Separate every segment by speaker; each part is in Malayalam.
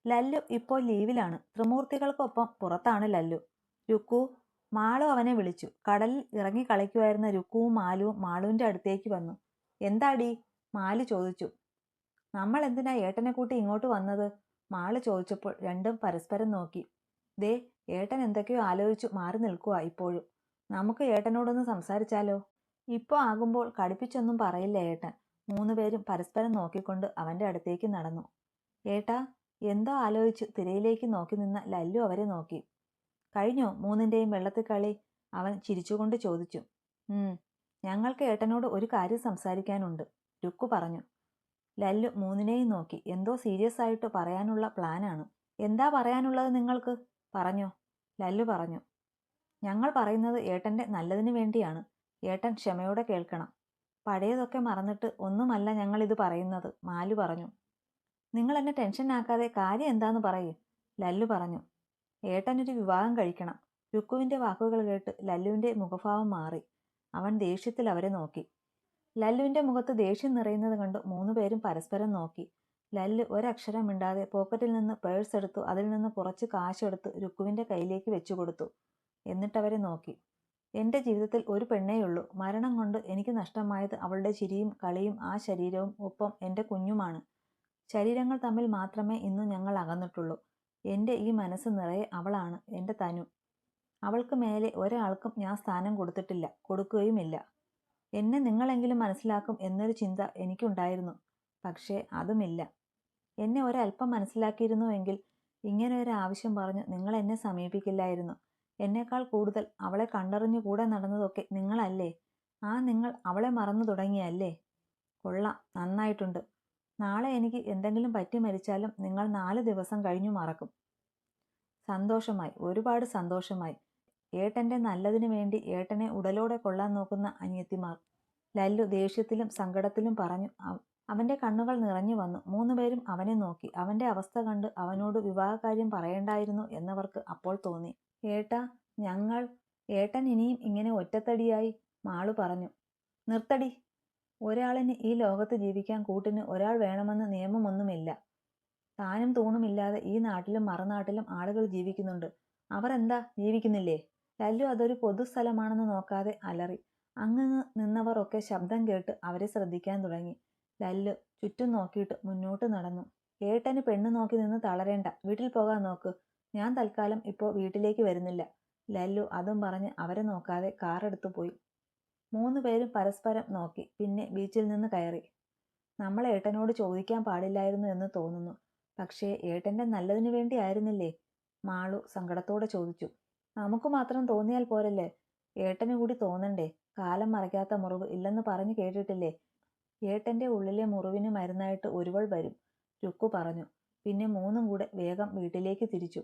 Speaker 1: ലല്ലു ഇപ്പോൾ ലീവിലാണ്. ത്രിമൂർത്തികൾക്കൊപ്പം പുറത്താണ് ലല്ലു. രുക്കു, മാളു അവനെ വിളിച്ചു. കടലിൽ ഇറങ്ങി കളിക്കുമായിരുന്ന രുക്കുവും മാലുവും മാളുവിന്റെ അടുത്തേക്ക് വന്നു. എന്താടി? മാലു ചോദിച്ചു. നമ്മൾ എന്തിനാ ഏട്ടനെ കൂട്ടി ഇങ്ങോട്ട് വന്നത്? മാളു ചോദിച്ചപ്പോൾ രണ്ടും പരസ്പരം നോക്കി. ദേ, ഏട്ടൻ എന്തൊക്കെയോ ആലോചിച്ചു മാറി നിൽക്കുക ഇപ്പോഴും. നമുക്ക് ഏട്ടനോടൊന്ന് സംസാരിച്ചാലോ? ഇപ്പോ ആകുമ്പോൾ കടുപ്പിച്ചൊന്നും പറയില്ല ഏട്ടൻ. മൂന്നുപേരും പരസ്പരം നോക്കിക്കൊണ്ട് അവന്റെ അടുത്തേക്ക് നടന്നു. ഏട്ടാ, എന്തോ ആലോചിച്ച് തിരയിലേക്ക് നോക്കി നിന്ന ലല്ലു അവരെ നോക്കി. കഴിഞ്ഞോ മൂന്നിന്റെയും വെള്ളത്തിൽ കളി? അവൻ ചിരിച്ചുകൊണ്ട് ചോദിച്ചു. ഞങ്ങൾക്ക് ഏട്ടനോട് ഒരു കാര്യം സംസാരിക്കാനുണ്ട്, രുക്കു പറഞ്ഞു. ലല്ലു മൂന്നിനെയും നോക്കി. എന്തോ സീരിയസ് ആയിട്ട് പറയാനുള്ള പ്ലാനാണ്. എന്താ പറയാനുള്ളത് നിങ്ങൾക്ക്? പറഞ്ഞോ, ലല്ലു പറഞ്ഞു. ഞങ്ങൾ പറയുന്നത് ഏട്ടന്റെ നല്ലതിനു വേണ്ടിയാണ്. ഏട്ടൻ ക്ഷമയോടെ കേൾക്കണം. പഴയതൊക്കെ മറന്നിട്ട് ഒന്നുമല്ല ഞങ്ങൾ ഇത് പറയുന്നത്, മാലു പറഞ്ഞു. നിങ്ങൾ എന്നെ ടെൻഷൻ ആക്കാതെ കാര്യം എന്താന്ന് പറയൂ, ലല്ലു പറഞ്ഞു. ഏട്ടനൊരു വിവാഹം കഴിക്കണം. രുക്കുവിന്റെ വാക്കുകൾ കേട്ട് ലല്ലുവിന്റെ മുഖഭാവം മാറി. അവൻ ദേഷ്യത്തിൽ അവരെ നോക്കി. ലല്ലുവിന്റെ മുഖത്ത് ദേഷ്യം നിറയുന്നത് കണ്ട് മൂന്നുപേരും പരസ്പരം നോക്കി. ലല്ലു ഒരക്ഷരം മിണ്ടാതെ പോക്കറ്റിൽ നിന്ന് പേഴ്സ് എടുത്തു. അതിൽ നിന്ന് കുറച്ച് കാശെടുത്ത് രുക്കുവിന്റെ കയ്യിലേക്ക് വെച്ചു കൊടുത്തു. എന്നിട്ടവരെ നോക്കി. എന്റെ ജീവിതത്തിൽ ഒരു പെണ്ണേയുള്ളൂ. മരണം കൊണ്ട് എനിക്ക് നഷ്ടമായത് അവളുടെ ചിരിയും കളിയും ആ ശരീരവും ഒപ്പം എന്റെ കുഞ്ഞുമാണ്. ശരീരങ്ങൾ തമ്മിൽ മാത്രമേ ഇന്ന് ഞങ്ങൾ അകന്നിട്ടുള്ളൂ. എന്റെ ഈ മനസ്സ് നിറയെ അവളാണ്, എന്റെ തനു. അവൾക്ക് മേലെ ഒരാൾക്കും ഞാൻ സ്ഥാനം കൊടുത്തിട്ടില്ല, കൊടുക്കുകയുമില്ല. എന്നെ നിങ്ങളെങ്കിലും മനസ്സിലാക്കും എന്നൊരു ചിന്ത എനിക്കുണ്ടായിരുന്നു. പക്ഷേ അതുമില്ല. എന്നെ ഒരല്പം മനസ്സിലാക്കിയിരുന്നുവെങ്കിൽ ഇങ്ങനെ ഒരു ആവശ്യം പറഞ്ഞു നിങ്ങൾ എന്നെ സമീപിക്കില്ലായിരുന്നു. എന്നേക്കാൾ കൂടുതൽ അവളെ കണ്ടറിഞ്ഞു കൂടെ നടന്നതൊക്കെ നിങ്ങളല്ലേ? ആ നിങ്ങൾ അവളെ മറന്നു തുടങ്ങിയല്ലേ? കൊള്ളാം, നന്നായിട്ടുണ്ട്. നാളെ എനിക്ക് എന്തെങ്കിലും പറ്റി മരിച്ചാലും നിങ്ങൾ 4 ദിവസം കഴിഞ്ഞു മറക്കും. സന്തോഷമായി, ഒരുപാട് സന്തോഷമായി. ഏട്ടന്റെ നല്ലതിനു വേണ്ടി ഏട്ടനെ ഉടലോടെ കൊള്ളാൻ നോക്കുന്ന അനിയത്തിമാർ, ലല്ലു ദേഷ്യത്തിലും സങ്കടത്തിലും പറഞ്ഞു. അവന്റെ കണ്ണുകൾ നിറഞ്ഞു വന്നു. മൂന്നുപേരും അവനെ നോക്കി. അവന്റെ അവസ്ഥ കണ്ട് അവനോട് വിവാഹകാര്യം പറയണ്ടായിരുന്നു എന്നവർക്ക് അപ്പോൾ തോന്നി. ഏട്ടാ, ഏട്ടൻ ഇനിയും ഇങ്ങനെ ഒറ്റത്തടിയായി, മാളു പറഞ്ഞു. നിർത്തടി. ഒരാളിന് ഈ ലോകത്ത് ജീവിക്കാൻ കൂട്ടിന് ഒരാൾ വേണമെന്ന് നിയമമൊന്നുമില്ല. താനും തൂണുമില്ലാതെ ഈ നാട്ടിലും മറുനാട്ടിലും ആളുകൾ ജീവിക്കുന്നുണ്ട്. അവർ എന്താ ജീവിക്കുന്നില്ലേ? ലല്ലു അതൊരു പൊതുസ്ഥലമാണെന്ന് നോക്കാതെ അലറി. അങ്ങ് നിന്നവർ ഒക്കെ ശബ്ദം കേട്ട് അവരെ ശ്രദ്ധിക്കാൻ തുടങ്ങി. ലല്ലു ചുറ്റും നോക്കിയിട്ട് മുന്നോട്ട് നടന്നു. ഏട്ടന് പെണ്ണ് നോക്കി നിന്ന് തളരേണ്ട, വീട്ടിൽ പോകാൻ നോക്ക്. ഞാൻ തൽക്കാലം ഇപ്പോൾ വീട്ടിലേക്ക് വരുന്നില്ല. ലല്ലു അതും പറഞ്ഞ് അവരെ നോക്കാതെ കാറെടുത്തു പോയി. മൂന്നുപേരും പരസ്പരം നോക്കി. പിന്നെ ബീച്ചിൽ നിന്ന് കയറി. നമ്മൾ ഏട്ടനോട് ചോദിക്കാൻ പാടില്ലായിരുന്നു എന്ന് തോന്നുന്നു. പക്ഷേ ഏട്ടന്റെ നല്ലതിനു വേണ്ടി ആയിരുന്നില്ലേ? മാളു സങ്കടത്തോടെ ചോദിച്ചു. നമുക്ക് മാത്രം തോന്നിയാൽ പോരല്ലേ, ഏട്ടന് കൂടി തോന്നണ്ടേ? കാലം മറയ്ക്കാത്ത മുറിവ് ഇല്ലെന്ന് പറഞ്ഞു കേട്ടിട്ടില്ലേ? ഏട്ടന്റെ ഉള്ളിലെ മുറിവിന് മരുന്നായിട്ട് ഒരുവൾ വരും, രുക്കു പറഞ്ഞു. പിന്നെ മൂന്നും കൂടെ വേഗം വീട്ടിലേക്ക് തിരിച്ചു.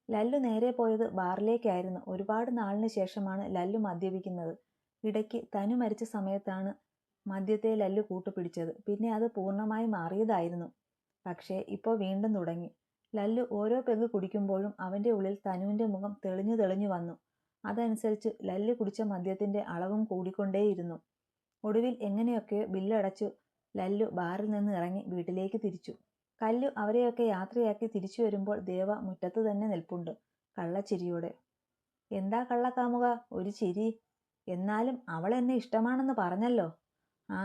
Speaker 1: ലല്ലു നേരെ പോയത് ബാറിലേക്കായിരുന്നു. ഒരുപാട് നാളിന് ശേഷമാണ് ലല്ലു മദ്യപിക്കുന്നത്. ഇടയ്ക്ക് തനു മരിച്ച സമയത്താണ് മദ്യത്തെ ലല്ലു കൂട്ടുപിടിച്ചത്. പിന്നെ അത് പൂർണ്ണമായി മാറിയതായിരുന്നു. പക്ഷേ ഇപ്പോൾ വീണ്ടും തുടങ്ങി. ലല്ലു ഓരോ പെഗ് കുടിക്കുമ്പോഴും അവന്റെ ഉള്ളിൽ തനുവിന്റെ മുഖം തെളിഞ്ഞു തെളിഞ്ഞു വന്നു. അതനുസരിച്ച് ലല്ലു കുടിച്ച മദ്യത്തിന്റെ അളവും കൂടിക്കൊണ്ടേയിരുന്നു. ഒടുവിൽ എങ്ങനെയൊക്കെയോ ബില്ലടച്ചു ലല്ലു ബാറിൽ നിന്ന് ഇറങ്ങി വീട്ടിലേക്ക് തിരിച്ചു. കല്ലു അവരെയൊക്കെ യാത്രയാക്കി തിരിച്ചു വരുമ്പോൾ ദേവ മുറ്റത്ത് തന്നെ നിൽപ്പുണ്ട്, കള്ളച്ചിരിയോടെ. എന്താ കള്ളക്കാമുക ഒരു ചിരി? എന്നാലും അവൾ എന്നെ ഇഷ്ടമാണെന്ന് പറഞ്ഞല്ലോ. ആ,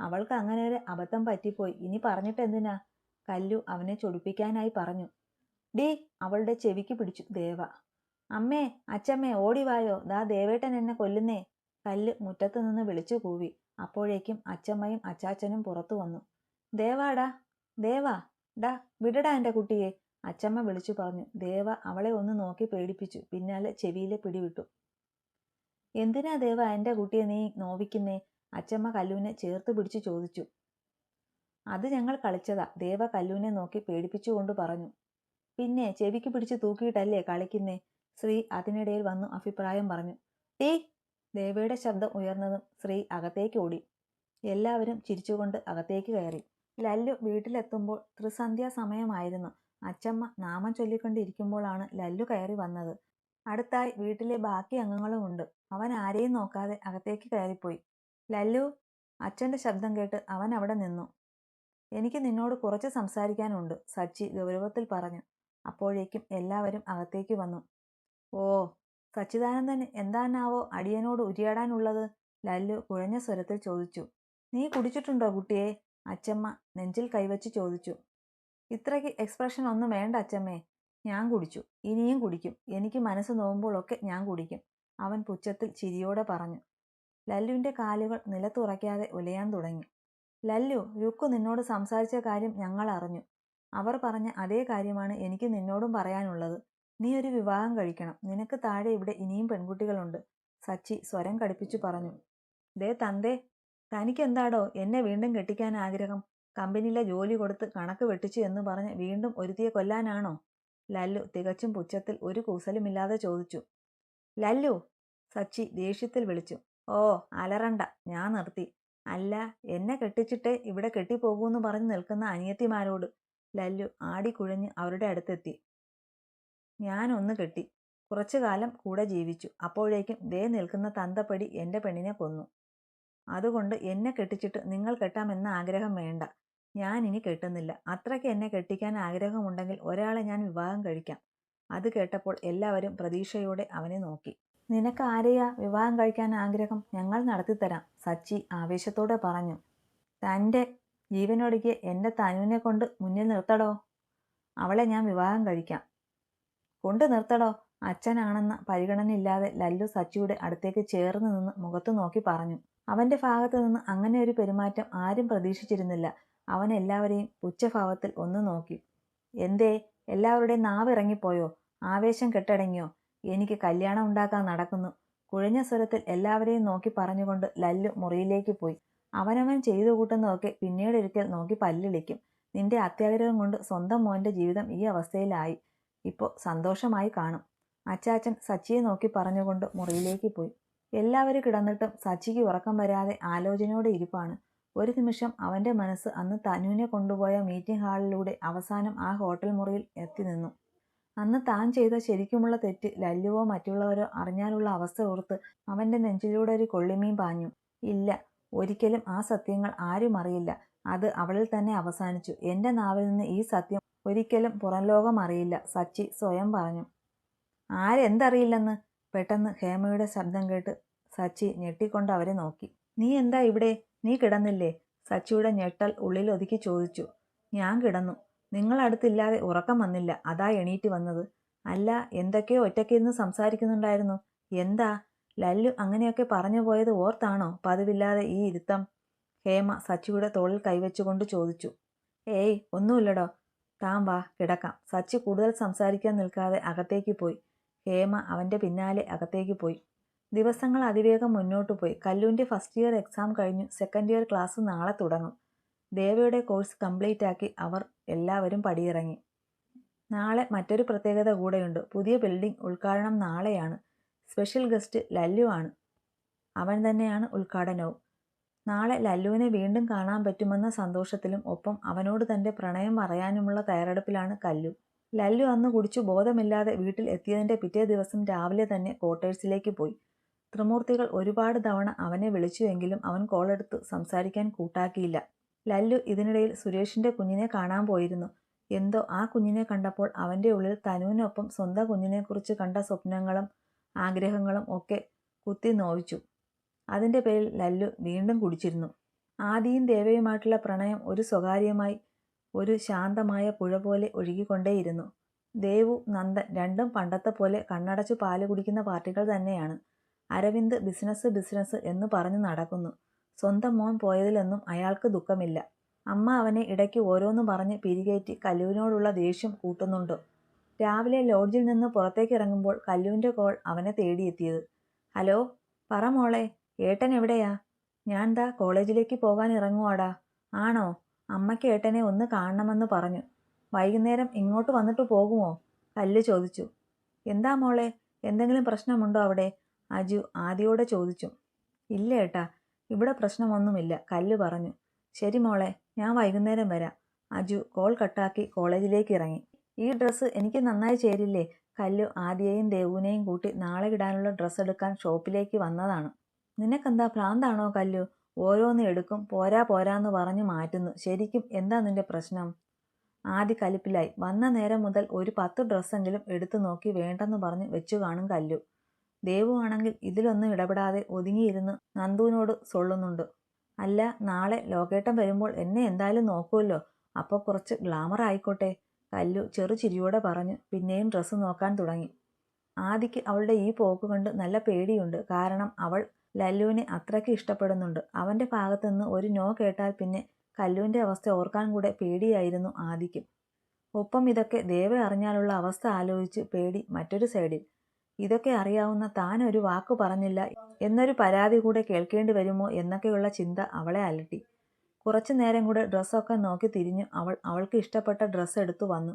Speaker 1: അവൾക്ക് അങ്ങനെ ഒരു അബദ്ധം പറ്റിപ്പോയി. ഇനി പറഞ്ഞിട്ട് എന്തിനാ? കല്ലു അവനെ ചൊടിപ്പിക്കാനായി പറഞ്ഞു. ഡീ, അവളുടെ ചെവിക്ക് പിടിച്ചു ദേവ. അമ്മേ, അച്ചമ്മേ, ഓടിവായോ, ദാ ദേവേട്ടൻ എന്നെ കൊല്ലുന്നേ, കല്ല് മുറ്റത്ത് നിന്ന് വിളിച്ചു കൂവി. അപ്പോഴേക്കും അച്ചമ്മയും അച്ചാച്ചനും പുറത്തു വന്നു. ദേവാടാ, ദേവാ, ഡാ വിടടാ എൻ്റെ കുട്ടിയെ, അച്ചമ്മ വിളിച്ചു പറഞ്ഞു. ദേവ അവളെ ഒന്ന് നോക്കി പേടിപ്പിച്ചു. പിന്നാലെ ചെവിയിലെ പിടിവിട്ടു. എന്തിനാ ദേവ എൻ്റെ കുട്ടിയെ നീ നോവിക്കുന്നേ? അച്ചമ്മ കല്ലുവിനെ ചേർത്ത് പിടിച്ചു ചോദിച്ചു. അത് ഞങ്ങൾ കളിച്ചതാ, ദേവ കല്ലുവിനെ നോക്കി പേടിപ്പിച്ചുകൊണ്ട് പറഞ്ഞു. പിന്നെ ചെവിക്ക് പിടിച്ച് തൂക്കിയിട്ടല്ലേ കളിക്കുന്നേ? ശ്രീ അതിനിടയിൽ വന്നു അഭിപ്രായം പറഞ്ഞു. ടീ, ദേവയുടെ ശബ്ദം ഉയർന്നതും ശ്രീ അകത്തേക്ക് ഓടി. എല്ലാവരും ചിരിച്ചുകൊണ്ട് അകത്തേക്ക് കയറി. ലല്ലു വീട്ടിലെത്തുമ്പോൾ ത്രിസന്ധ്യാ സമയമായിരുന്നു. അച്ചമ്മ നാമം ചൊല്ലിക്കൊണ്ടിരിക്കുമ്പോഴാണ് ലല്ലു കയറി വന്നത്. അടുത്തായി വീട്ടിലെ ബാക്കി അംഗങ്ങളും ഉണ്ട്. അവൻ ആരെയും നോക്കാതെ അകത്തേക്ക് കയറിപ്പോയി. ലല്ലു, അച്ഛന്റെ ശബ്ദം കേട്ട് അവൻ അവിടെ നിന്നു. എനിക്ക് നിന്നോട് കുറച്ച് സംസാരിക്കാനുണ്ട്, സച്ചി ഗൗരവത്തിൽ പറഞ്ഞു. അപ്പോഴേക്കും എല്ലാവരും അകത്തേക്ക് വന്നു. ഓ, സച്ചിദാനന്ദൻ എന്താണാവോ അടിയനോട് ഉരിയാടാനുള്ളത്? ലല്ലു കുഴഞ്ഞ സ്വരത്തിൽ ചോദിച്ചു. നീ കുടിച്ചിട്ടുണ്ടോ കുട്ടിയെ? അച്ചമ്മ നെഞ്ചിൽ കൈവച്ച് ചോദിച്ചു. ഇത്രയ്ക്ക് എക്സ്പ്രഷൻ ഒന്നും വേണ്ട അച്ചമ്മേ. ഞാൻ കുടിച്ചു, ഇനിയും കുടിക്കും. എനിക്ക് മനസ്സ് നോവുമ്പോഴൊക്കെ ഞാൻ കുടിക്കും, അവൻ പുച്ഛത്തിൽ ചിരിയോടെ പറഞ്ഞു. ലല്ലുവിൻ്റെ കാലുകൾ നിലത്തുറയ്ക്കാതെ ഉലയാൻ തുടങ്ങി. ലല്ലു, രുക്കു നിന്നോട് സംസാരിച്ച കാര്യം ഞങ്ങൾ അറിഞ്ഞു. അവർ പറഞ്ഞ അതേ കാര്യമാണ് എനിക്ക് നിന്നോടും പറയാനുള്ളത്. നീ ഒരു വിവാഹം കഴിക്കണം. നിനക്ക് താഴെ ഇവിടെ ഇനിയും പെൺകുട്ടികളുണ്ട്, സച്ചി സ്വരം കടുപ്പിച്ചു പറഞ്ഞു. ദേ തന്തേ, തനിക്കെന്താടോ എന്നെ വീണ്ടും കെട്ടിക്കാൻ ആഗ്രഹം? കമ്പനിയിലെ ജോലി കൊടുത്ത് കണക്ക് വെട്ടിച്ചു എന്ന് പറഞ്ഞ് വീണ്ടും ഒരുത്തിയെ കൊല്ലാനാണോ? ലല്ലു തികച്ചും പുച്ഛത്തിൽ ഒരു കൂസലുമില്ലാതെ ചോദിച്ചു. ലല്ലു, സച്ചി ദേഷ്യത്തിൽ വിളിച്ചു. ഓ, അലറണ്ട, ഞാൻ നിർത്തി. അല്ല, എന്നെ കെട്ടിച്ചിട്ടേ ഇവിടെ കെട്ടിപ്പോകൂന്ന് പറഞ്ഞ് നിൽക്കുന്ന അനിയത്തിമാരോട്. ലല്ലു ആടിക്കുഴഞ്ഞ് അവരുടെ അടുത്തെത്തി. ഞാനൊന്ന് കെട്ടി, കുറച്ചു കാലം കൂടെ ജീവിച്ചു. അപ്പോഴേക്കും ദേ നിൽക്കുന്ന തന്തപ്പടി എൻ്റെ പെണ്ണിനെ കൊന്നു. അതുകൊണ്ട് എന്നെ കെട്ടിച്ചിട്ട് നിങ്ങൾ കെട്ടാമെന്ന ആഗ്രഹം വേണ്ട. ഞാൻ ഇനി കെട്ടുന്നില്ല. അത്രയ്ക്ക് എന്നെ കെട്ടിക്കാൻ ആഗ്രഹമുണ്ടെങ്കിൽ ഒരാളെ ഞാൻ വിവാഹം കഴിക്കാം. അത് കേട്ടപ്പോൾ എല്ലാവരും പ്രതീക്ഷയോടെ അവനെ നോക്കി. നിനക്ക് ആരെയാ വിവാഹം കഴിക്കാൻ ആഗ്രഹം? ഞങ്ങൾ നടത്തിത്തരാം, സച്ചി ആവേശത്തോടെ പറഞ്ഞു. തൻ്റെ ജീവനൊടുക്കിയ എൻ്റെ തനുവിനെ കൊണ്ട് മുന്നിൽ നിർത്തടോ. അവളെ ഞാൻ വിവാഹം കഴിക്കാം. കൊണ്ട് നിർത്തടോ. അച്ഛനാണെന്ന പരിഗണനയില്ലാതെ ലല്ലു സച്ചിയുടെ അടുത്തേക്ക് ചേർന്ന് നിന്ന് മുഖത്തു നോക്കി പറഞ്ഞു. അവൻ്റെ ഭാഗത്തു നിന്ന് അങ്ങനെ ഒരു പെരുമാറ്റം ആരും പ്രതീക്ഷിച്ചിരുന്നില്ല. അവൻ എല്ലാവരെയും പുച്ഛഭാവത്തിൽ ഒന്ന് നോക്കി. എന്തേ, എല്ലാവരുടെയും നാവ് ഇറങ്ങിപ്പോയോ? ആവേശം കെട്ടടങ്ങിയോ? എനിക്ക് കല്യാണം ഉണ്ടാക്കാൻ നടക്കുന്നു, കുഴഞ്ഞ സ്വരത്തിൽ എല്ലാവരെയും നോക്കി പറഞ്ഞുകൊണ്ട് ലല്ലു മുറിയിലേക്ക് പോയി. അവനവൻ ചെയ്തു കൂട്ടുന്നതൊക്കെ പിന്നീടൊരിക്കൽ നോക്കി പല്ലിളിക്കും. നിന്റെ അത്യാഗ്രഹം കൊണ്ട് സ്വന്തം മോൻ്റെ ജീവിതം ഈ അവസ്ഥയിലായി. ഇപ്പോൾ സന്തോഷമായി കാണും, അച്ചാച്ചൻ സച്ചിയെ നോക്കി പറഞ്ഞുകൊണ്ട് മുറിയിലേക്ക് പോയി. എല്ലാവരും കിടന്നിട്ടും സച്ചിക്ക് ഉറക്കം വരാതെ ആലോചനയോടെ ഇരിപ്പാണ്. ഒരു നിമിഷം അവൻ്റെ മനസ്സ് അന്ന് തനുവിനെ കൊണ്ടുപോയ മീറ്റിംഗ് ഹാളിലൂടെ അവസാനം ആ ഹോട്ടൽ മുറിയിൽ എത്തി നിന്നു. അന്ന് താൻ ചെയ്ത ശരിക്കുമുള്ള തെറ്റ് ലല്ലുവോ മറ്റുള്ളവരോ അറിഞ്ഞാലുള്ള അവസ്ഥ ഓർത്ത് അവൻ്റെ നെഞ്ചിലൂടെ ഒരു കൊള്ളിമീൻ പാഞ്ഞു. ഇല്ല, ഒരിക്കലും ആ സത്യങ്ങൾ ആരും അറിയില്ല. അത് അവളിൽ തന്നെ അവസാനിച്ചു. എൻ്റെ നാവിൽ നിന്ന് ഈ സത്യം ഒരിക്കലും പുറം ലോകം അറിയില്ല, സച്ചി സ്വയം പറഞ്ഞു. ആരെന്തറിയില്ലെന്ന്? പെട്ടെന്ന് ഹേമയുടെ ശബ്ദം കേട്ട് സച്ചി ഞെട്ടിക്കൊണ്ട് അവരെ നോക്കി. നീ എന്താ ഇവിടെ? നീ കിടന്നില്ലേ? സച്ചിയുടെ ഞെട്ടൽ ഉള്ളിലൊതുക്കി ചോദിച്ചു. ഞാൻ കിടന്നു, നിങ്ങളടുത്തില്ലാതെ ഉറക്കം വന്നില്ല, അതാ എണീറ്റ് വന്നത്. അല്ല, എന്തൊക്കെയോ ഒറ്റയ്ക്കിരുന്ന് സംസാരിക്കുന്നുണ്ടായിരുന്നു. എന്താ? ലല്ലു അങ്ങനെയൊക്കെ പറഞ്ഞു പോയത് ഓർത്താണോ പതിവില്ലാതെ ഈ ഇരുത്തം? ഹേമ സച്ചിയുടെ തോളിൽ കൈവച്ചുകൊണ്ട് ചോദിച്ചു. ഏയ്, ഒന്നുമില്ലടോ, താൻ വാ, കിടക്കാം. സച്ചി കൂടുതൽ സംസാരിക്കാൻ നിൽക്കാതെ അകത്തേക്ക് പോയി. ഹേമ അവൻ്റെ പിന്നാലെ അകത്തേക്ക് പോയി. ദിവസങ്ങൾ അതിവേഗം മുന്നോട്ട് പോയി. കല്ലുവിൻ്റെ ഫസ്റ്റ് ഇയർ എക്സാം കഴിഞ്ഞു. സെക്കൻഡ് ഇയർ ക്ലാസ് നാളെ തുടങ്ങും. ദേവയുടെ കോഴ്സ് കംപ്ലീറ്റ് ആക്കി അവർ എല്ലാവരും പടിയിറങ്ങി. നാളെ മറ്റൊരു പ്രത്യേകത കൂടെയുണ്ട്. പുതിയ ബിൽഡിംഗ് ഉദ്ഘാടനം നാളെയാണ്. സ്പെഷ്യൽ ഗസ്റ്റ് ലല്ലു ആണ്. അവൻ തന്നെയാണ് ഉദ്ഘാടനവും. നാളെ ലല്ലുവിനെ വീണ്ടും കാണാൻ പറ്റുമെന്ന സന്തോഷത്തിലും ഒപ്പം അവനോട് തൻ്റെ പ്രണയം പറയാനുമുള്ള തയ്യാറെടുപ്പിലാണ് കല്ലു. ലല്ലു അന്ന് കുടിച്ചു ബോധമില്ലാതെ വീട്ടിൽ എത്തിയതിൻ്റെ പിറ്റേ ദിവസം രാവിലെ തന്നെ ക്വാർട്ടേഴ്സിലേക്ക് പോയി. ത്രിമൂർത്തികൾ ഒരുപാട് തവണ അവനെ വിളിച്ചുവെങ്കിലും അവൻ കോളെടുത്ത് സംസാരിക്കാൻ കൂട്ടാക്കിയില്ല. ലല്ലു ഇതിനിടയിൽ സുരേഷിൻ്റെ കുഞ്ഞിനെ കാണാൻ പോയിരുന്നു. എന്തോ ആ കുഞ്ഞിനെ കണ്ടപ്പോൾ അവൻ്റെ ഉള്ളിൽ തനുവിനൊപ്പം സ്വന്തം കുഞ്ഞിനെക്കുറിച്ച് കണ്ട സ്വപ്നങ്ങളും ആഗ്രഹങ്ങളും ഒക്കെ കുത്തി നോവിച്ചു. അതിൻ്റെ പേരിൽ ലല്ലു വീണ്ടും കുടിച്ചിരുന്നു. ആദിയും ദേവയുമായിട്ടുള്ള പ്രണയം ഒരു സ്വകാര്യമായി ഒരു ശാന്തമായ പുഴ പോലെ ഒഴുകിക്കൊണ്ടേയിരുന്നു. ദേവു, നന്ദൻ രണ്ടും പണ്ടത്തെ പോലെ കണ്ണടച്ചു പാല് കുടിക്കുന്ന പാർട്ടികൾ തന്നെയാണ്. അരവിന്ദ് ബിസിനസ് എന്ന് പറഞ്ഞു നടക്കുന്നു. സ്വന്തം മോൻ പോയതിലൊന്നും അയാൾക്ക് ദുഃഖമില്ല. അമ്മ അവനെ ഇടയ്ക്ക് ഓരോന്ന് പറഞ്ഞ് പിരികേറ്റി കല്ലുവിനോടുള്ള ദേഷ്യം കൂട്ടുന്നുണ്ട്. രാവിലെ ലോഡ്ജിൽ നിന്ന് പുറത്തേക്ക് ഇറങ്ങുമ്പോൾ കല്ലുവിൻ്റെ കോൾ അവനെ തേടിയെത്തിയത്. ഹലോ, പറ മോളെ, ഏട്ടൻ എവിടെയാ? ഞാൻ ദാ കോളേജിലേക്ക് പോകാൻ ഇറങ്ങുവാടാ. ആണോ? അമ്മയ്ക്ക് ഏട്ടനെ ഒന്ന് കാണണമെന്ന് പറഞ്ഞു. വൈകുന്നേരം ഇങ്ങോട്ട് വന്നിട്ട് പോകുമോ? കല്ലു ചോദിച്ചു. എന്താ മോളെ, എന്തെങ്കിലും പ്രശ്നമുണ്ടോ അവിടെ? അജു ആദിയോടെ ചോദിച്ചു. ഇല്ല ഏട്ടാ, ഇവിടെ പ്രശ്നമൊന്നുമില്ല, കല്ലു പറഞ്ഞു. ശരി മോളെ, ഞാൻ വൈകുന്നേരം വരാം. അജു കോൾ കട്ടാക്കി കോളേജിലേക്ക് ഇറങ്ങി. ഈ ഡ്രസ്സ് എനിക്ക് നന്നായി ചേരില്ലേ? കല്ലു ആദിയെയും ദേവുവിനെയും കൂട്ടി നാളെ ഇടാനുള്ള ഡ്രസ്സ് എടുക്കാൻ ഷോപ്പിലേക്ക് വന്നതാണ്. നിനക്കെന്താ ഭ്രാന്താണോ കല്ലു? ഓരോന്ന് എടുക്കും, പോരാ പോരാന്ന് പറഞ്ഞ് മാറ്റുന്നു. ശരിക്കും എന്താ നിന്റെ പ്രശ്നം? ആദി കലിപ്പിലായി. വന്ന നേരം മുതൽ ഒരു 10 ഡ്രസ്സെങ്കിലും എടുത്തു നോക്കി വേണ്ടെന്ന് പറഞ്ഞ് വെച്ചു കാണും കല്ലു. ദേവു ആണെങ്കിൽ ഇതിലൊന്നും ഇടപെടാതെ ഒതുങ്ങിയിരുന്ന് നന്ദുവിനോട് സൊള്ളുന്നുണ്ട്. അല്ല, നാളെ ലോകേട്ടൻ വരുമ്പോൾ എന്നെ എന്തായാലും നോക്കുമല്ലോ, അപ്പോൾ കുറച്ച് ഗ്ലാമർ ആയിക്കോട്ടെ, കല്ലു ചെറു ചിരിയോടെ പറഞ്ഞു. പിന്നെയും ഡ്രസ്സ് നോക്കാൻ തുടങ്ങി. ആദിക്ക് അവളുടെ ഈ പോക്ക് കണ്ട് നല്ല പേടിയുണ്ട്. കാരണം അവൾ ലല്ലുവിനെ അത്രയ്ക്ക് ഇഷ്ടപ്പെടുന്നുണ്ട്. അവന്റെ ഭാഗത്തു നിന്ന് ഒരു നോ കേട്ടാൽ പിന്നെ കല്ലുവിന്റെ അവസ്ഥ ഓർക്കാൻ കൂടെ പേടിയായിരുന്നു ആദിക്കും. ഒപ്പം ഇതൊക്കെ ദേവ അറിഞ്ഞാലുള്ള അവസ്ഥ ആലോചിച്ച് പേടി മറ്റൊരു സൈഡിൽ. ഇതൊക്കെ അറിയാവുന്ന താൻ ഒരു വാക്ക് പറഞ്ഞില്ല എന്നൊരു പരാതി കൂടെ കേൾക്കേണ്ടി വരുമോ എന്നൊക്കെയുള്ള ചിന്ത അവളെ അലട്ടി. കുറച്ചു നേരം കൂടെ ഡ്രസ്സൊക്കെ നോക്കി തിരിഞ്ഞു അവൾക്ക് ഇഷ്ടപ്പെട്ട ഡ്രസ്സ് എടുത്തു വന്നു.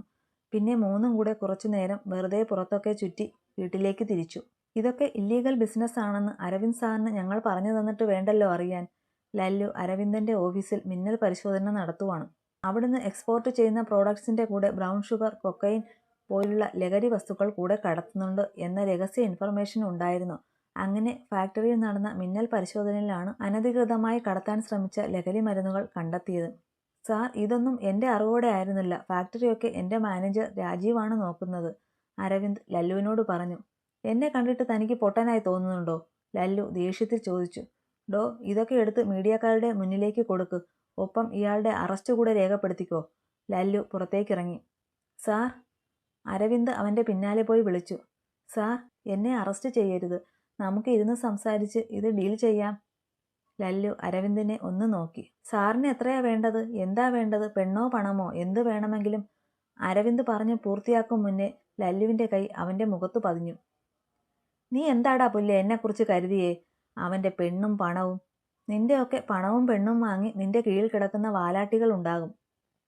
Speaker 1: പിന്നെ മൂന്നും കൂടെ കുറച്ചു നേരം വെറുതെ പുറത്തൊക്കെ ചുറ്റി വീട്ടിലേക്ക് തിരിച്ചു. ഇതൊക്കെ ഇല്ലീഗൽ ബിസിനസ് ആണെന്ന് അരവിന്ദ് സാറിന് ഞങ്ങൾ പറഞ്ഞു തന്നിട്ട് വേണ്ടല്ലോ അറിയാൻ. ലല്ലു അരവിന്ദന്റെ ഓഫീസിൽ മിന്നൽ പരിശോധന നടത്തുവാണ്. അവിടുന്ന് എക്സ്പോർട്ട് ചെയ്യുന്ന പ്രോഡക്ട്സിന്റെ കൂടെ ബ്രൗൺ ഷുഗർ, കൊക്കൈൻ പോലുള്ള ലഹരി വസ്തുക്കൾ കൂടെ കടത്തുന്നുണ്ട് എന്ന രഹസ്യ ഇൻഫർമേഷൻ ഉണ്ടായിരുന്നു. അങ്ങനെ ഫാക്ടറിയിൽ നടന്ന മിന്നൽ പരിശോധനയിലാണ് അനധികൃതമായി കടത്താൻ ശ്രമിച്ച ലഹരി മരുന്നുകൾ കണ്ടെത്തിയത്. സാർ, ഇതൊന്നും എൻ്റെ അറിവോടെ ആയിരുന്നില്ല. ഫാക്ടറിയൊക്കെ എൻ്റെ മാനേജർ രാജീവാണ് നോക്കുന്നത്, അരവിന്ദ് ലല്ലുവിനോട് പറഞ്ഞു. എന്നെ കണ്ടിട്ട് തനിക്ക് പൊട്ടനായി തോന്നുന്നുണ്ടോ? ലല്ലു ദേഷ്യത്തിൽ ചോദിച്ചു. ഡോ, ഇതൊക്കെ എടുത്ത് മീഡിയക്കാരുടെ മുന്നിലേക്ക് കൊടുക്ക്. ഒപ്പം ഇയാളുടെ അറസ്റ്റ് കൂടെ രേഖപ്പെടുത്തിക്കോ. ലല്ലു പുറത്തേക്കിറങ്ങി. സാർ, അരവിന്ദ് അവൻ്റെ പിന്നാലെ പോയി വിളിച്ചു. സാർ, എന്നെ അറസ്റ്റ് ചെയ്യരുത്. നമുക്ക് ഇരുന്ന് സംസാരിച്ച് ഇത് ഡീൽ ചെയ്യാം. ലല്ലു അരവിന്ദിനെ ഒന്ന് നോക്കി. സാറിന് എത്രയാ വേണ്ടത്? എന്താ വേണ്ടത്? പെണ്ണോ പണമോ? എന്ത് വേണമെങ്കിലും. അരവിന്ദ് പറഞ്ഞ് പൂർത്തിയാക്കും മുന്നേ ലല്ലുവിൻ്റെ കൈ അവൻ്റെ മുഖത്ത് പതിഞ്ഞു. നീ എന്താടാ പുല്ലെ എന്നെക്കുറിച്ച് കരുതിയേ? അവൻ്റെ പെണ്ണും പണവും. നിന്റെയൊക്കെ പണവും പെണ്ണും വാങ്ങി നിന്റെ കീഴിൽ കിടക്കുന്ന വാലാട്ടികൾ ഉണ്ടാകും.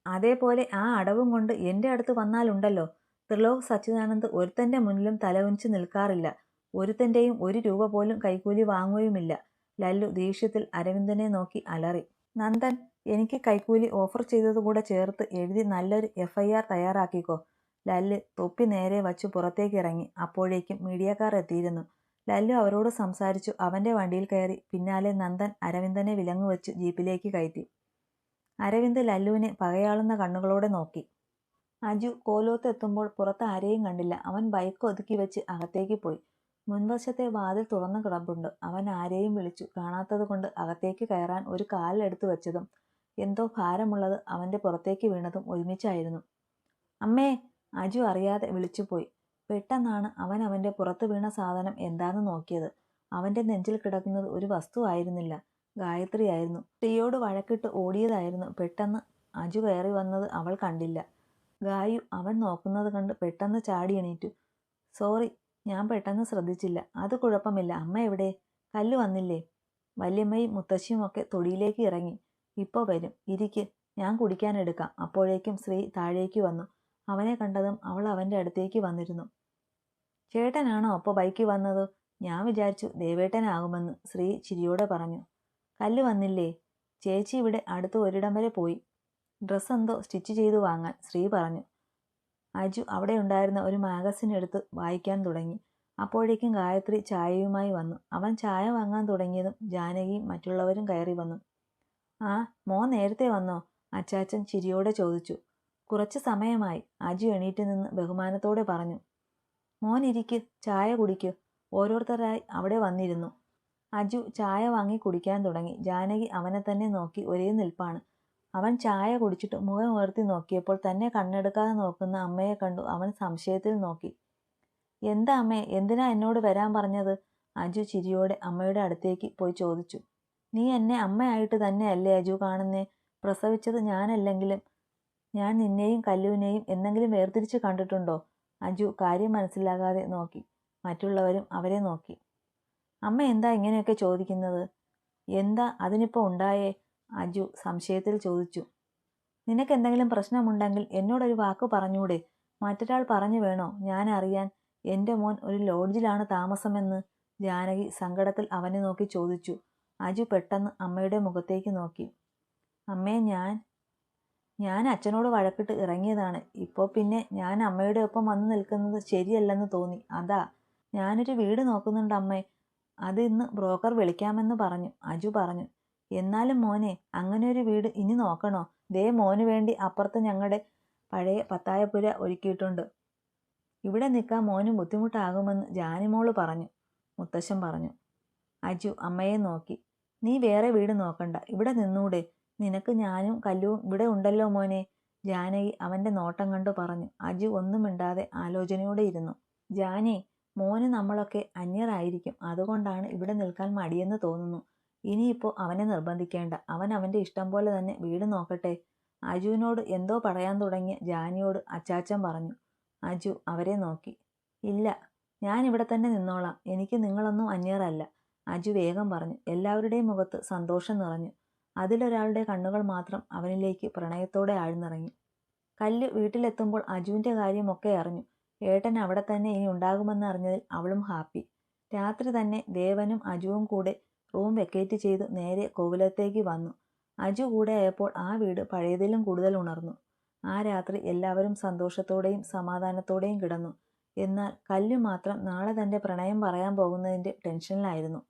Speaker 1: അതേപോലെ ആ അടവും കൊണ്ട് എൻ്റെ അടുത്ത് വന്നാലുണ്ടല്ലോ, ത്രിലോക് സച്ചിദാനന്ദ് ഒരുത്തൻ്റെ മുന്നിലും തലകുനിച്ച് നിൽക്കാറില്ല. ഒരുത്തൻ്റെയും 1 രൂപ പോലും കൈക്കൂലി വാങ്ങുകയുമില്ല. ലല്ലു ദേഷ്യത്തിൽ അരവിന്ദനെ നോക്കി അലറി. നന്ദൻ, എനിക്ക് കൈക്കൂലി ഓഫർ ചെയ്തതുകൂടെ ചേർത്ത് എഴുതി നല്ലൊരു FIR തയ്യാറാക്കിക്കോ. ലല്ലു തൊപ്പി നേരെ വച്ചു പുറത്തേക്കിറങ്ങി. അപ്പോഴേക്കും മീഡിയക്കാർ എത്തിയിരുന്നു. ലല്ലു അവരോട് സംസാരിച്ചു അവൻ്റെ വണ്ടിയിൽ കയറി. പിന്നാലെ നന്ദൻ അരവിന്ദനെ വിലങ്ങുവെച്ച് ജീപ്പിലേക്ക് കയറ്റി. അരവിന്ദ് ലല്ലുവിനെ പകയാളുന്ന കണ്ണുകളോടെ നോക്കി. അജു കോലോത്ത് എത്തുമ്പോൾ പുറത്ത് ആരെയും കണ്ടില്ല. അവൻ ബൈക്ക് ഒതുക്കി വെച്ച് അകത്തേക്ക് പോയി. മുൻവശത്തെ വാതിൽ തുറന്നു കിടപ്പുണ്ട്. അവൻ ആരെയും വിളിച്ചു കാണാത്തത് കൊണ്ട് അകത്തേക്ക് കയറാൻ ഒരു കാലെടുത്തു വെച്ചതും എന്തോ ഭാരമുള്ളത് അവൻ്റെ പുറത്തേക്ക് വീണതും ഒരുമിച്ചായിരുന്നു. അമ്മേ, അജു അറിയാതെ വിളിച്ചുപോയി. പെട്ടെന്നാണ് അവൻ അവൻ്റെ പുറത്ത് വീണ സാധനം എന്താന്ന് നോക്കിയത്. അവൻ്റെ നെഞ്ചിൽ കിടക്കുന്നത് ഒരു വസ്തു ആയിരുന്നില്ല, ഗായത്രിയായിരുന്നു. സ്ത്രീയോട് വഴക്കിട്ട് ഓടിയതായിരുന്നു. പെട്ടെന്ന് അജു കയറി വന്നത് അവൾ കണ്ടില്ല. ഗായു അവൻ നോക്കുന്നത് കണ്ട് പെട്ടെന്ന് ചാടി എണീറ്റു. സോറി, ഞാൻ പെട്ടെന്ന് ശ്രദ്ധിച്ചില്ല. അത് കുഴപ്പമില്ല. അമ്മ എവിടെ? കല്ലു വന്നില്ലേ? വല്യമ്മയും മുത്തശ്ശിയും ഒക്കെ തൊടിയിലേക്ക് ഇറങ്ങി. ഇപ്പോൾ വരും, ഇരിക്ക്, ഞാൻ കുടിക്കാൻ എടുക്കാം. അപ്പോഴേക്കും ശ്രീ താഴേക്ക് വന്നു. അവനെ കണ്ടതും അവൾ അവൻ്റെ അടുത്തേക്ക് വന്നിരുന്നു. ചേട്ടനാണോ അപ്പോൾ ബൈക്കിൽ വന്നത്? ഞാൻ വിചാരിച്ചു ദേവേട്ടനാകുമെന്ന്, ശ്രീ ചിരിയോടെ പറഞ്ഞു. കല്ലു വന്നില്ലേ? ചേച്ചി ഇവിടെ അടുത്ത് ഒരിടം വരെ പോയി. ഡ്രസ്സ് എന്തോ സ്റ്റിച്ച് ചെയ്തു വാങ്ങാൻ, ശ്രീ പറഞ്ഞു. അജു അവിടെ ഉണ്ടായിരുന്ന ഒരു മാഗസിൻ എടുത്ത് വായിക്കാൻ തുടങ്ങി. അപ്പോഴേക്കും ഗായത്രി ചായയുമായി വന്നു. അവൻ ചായ വാങ്ങാൻ തുടങ്ങിയതും ജാനകിയും മറ്റുള്ളവരും കയറി വന്നു. ആ, മോൻ നേരത്തെ വന്നോ? അച്ചാച്ചൻ ചിരിയോടെ ചോദിച്ചു. കുറച്ച് സമയമായി, അജു എണീറ്റ് നിന്ന് ബഹുമാനത്തോടെ പറഞ്ഞു. മോൻ ഇരിക്ക്, ചായ കുടിക്കൂ. ഓരോരുത്തരായി അവിടെ വന്നിരുന്നു. അജു ചായ വാങ്ങി കുടിക്കാൻ തുടങ്ങി. ജാനകി അവനെ തന്നെ നോക്കി ഒരേ നിൽപ്പാണ്. അവൻ ചായ കുടിച്ചിട്ട് മുഖം ഉയർത്തി നോക്കിയപ്പോൾ തന്നെ കണ്ണെടുക്കാതെ നോക്കുന്ന അമ്മയെ കണ്ടു. അവൻ സംശയത്തിൽ നോക്കി. എന്താ അമ്മേ, എന്തിനാ എന്നോട് വരാൻ പറഞ്ഞത്? അജു ചിരിയോടെ അമ്മയുടെ അടുത്തേക്ക് പോയി ചോദിച്ചു. നീ എന്നെ അമ്മയായിട്ട് തന്നെയല്ലേ അജു കാണുന്നേ? പ്രസവിച്ചത് ഞാനല്ലെങ്കിലും ഞാൻ നിന്നെയും കല്ലുവിനെയും എന്തെങ്കിലും വേർതിരിച്ച് കണ്ടിട്ടുണ്ടോ? അജു കാര്യം മനസ്സിലാകാതെ നോക്കി. മറ്റുള്ളവരും അവരെ നോക്കി. അമ്മ എന്താ ഇങ്ങനെയൊക്കെ ചോദിക്കുന്നത്? എന്താ അതിനിപ്പോൾ ഉണ്ടായേ? അജു സംശയത്തിൽ ചോദിച്ചു. നിനക്കെന്തെങ്കിലും പ്രശ്നമുണ്ടെങ്കിൽ എന്നോടൊരു വാക്ക് പറഞ്ഞൂടെ? മറ്റൊരാൾ പറഞ്ഞു വേണോ ഞാൻ അറിയാൻ എൻ്റെ മോൻ ഒരു ലോഡ്ജിലാണ് താമസമെന്ന്? ജാനകി സങ്കടത്തിൽ അവനെ നോക്കി ചോദിച്ചു. അജു പെട്ടെന്ന് അമ്മയുടെ മുഖത്തേക്ക് നോക്കി. അമ്മേ, ഞാൻ അച്ഛനോട് വഴക്കിട്ട് ഇറങ്ങിയതാണ്. ഇപ്പോൾ പിന്നെ ഞാൻ അമ്മയുടെ ഒപ്പം വന്ന് നിൽക്കുന്നത് ശരിയല്ലെന്ന് തോന്നി. അതാ. ഞാനൊരു വീട് നോക്കുന്നുണ്ട് അമ്മേ. അത് ഇന്ന് ബ്രോക്കർ വിളിക്കാമെന്ന് പറഞ്ഞു, അജു പറഞ്ഞു. എന്നാലും മോനെ, അങ്ങനെ ഒരു വീട് ഇനി നോക്കണോ? ദേ മോന് വേണ്ടി അപ്പുറത്ത് ഞങ്ങളുടെ പഴയ പത്തായപ്പുര ഒരുക്കിയിട്ടുണ്ട്. ഇവിടെ നിൽക്കാൻ മോന് ബുദ്ധിമുട്ടാകുമെന്ന് ജാനിമോള് പറഞ്ഞു. മുത്തശ്ശൻ പറഞ്ഞു. അജു അമ്മയെ നോക്കി. നീ വേറെ വീട് നോക്കണ്ട, ഇവിടെ നിന്നൂടെ? നിനക്ക് ഞാനും കല്ലുവും ഇവിടെ ഉണ്ടല്ലോ മോനെ. ജാനകി അവന്റെ നോട്ടം കണ്ടു പറഞ്ഞു. അജു ഒന്നും മിണ്ടാതെ ആലോചനയോടെ ഇരുന്നു. ജാനി, മോന് നമ്മളൊക്കെ അന്യരായിരിക്കും, അതുകൊണ്ടാണ് ഇവിടെ നിൽക്കാൻ മടിയെന്ന് തോന്നുന്നു. ഇനിയിപ്പോൾ അവനെ നിർബന്ധിക്കേണ്ട, അവൻ അവന്റെ ഇഷ്ടം പോലെ തന്നെ വീട് നോക്കട്ടെ. അജുവിനോട് എന്തോ പറയാൻ തുടങ്ങിയ ജാനിയോട് അച്ചാച്ചൻ പറഞ്ഞു. അജു അവരെ നോക്കി. ഇല്ല, ഞാൻ ഇവിടെ തന്നെ നിന്നോളാം, എനിക്ക് നിങ്ങളൊന്നും അന്യരല്ല. അജു വേഗം പറഞ്ഞു. എല്ലാവരുടെയും മുഖത്ത് സന്തോഷം നിറഞ്ഞു. അതിലൊരാളുടെ കണ്ണുകൾ മാത്രം അവനിലേക്ക് പ്രണയത്തോടെ ആഴ്ന്നിറങ്ങി. കല്ല് വീട്ടിലെത്തുമ്പോൾ അജുവിന്റെ കാര്യമൊക്കെ അറിഞ്ഞു. ഏട്ടൻ അവിടെ തന്നെ ഇനി ഉണ്ടാകുമെന്ന് അറിഞ്ഞതിൽ അവളും ഹാപ്പി. രാത്രി തന്നെ ദേവനും അജുവും കൂടെ റൂം വെക്കേറ്റ് ചെയ്ത് നേരെ കോവിലത്തേക്ക് വന്നു. അജു കൂടെ ആയപ്പോൾ ആ വീട് പഴയതിലും കൂടുതൽ ഉണർന്നു. ആ രാത്രി എല്ലാവരും സന്തോഷത്തോടെയും സമാധാനത്തോടെയും കിടന്നു. എന്നാൽ കല്ലു മാത്രം നാളെ തന്റെ പ്രണയം പറയാൻ പോകുന്നതിന്റെ ടെൻഷനിലായിരുന്നു.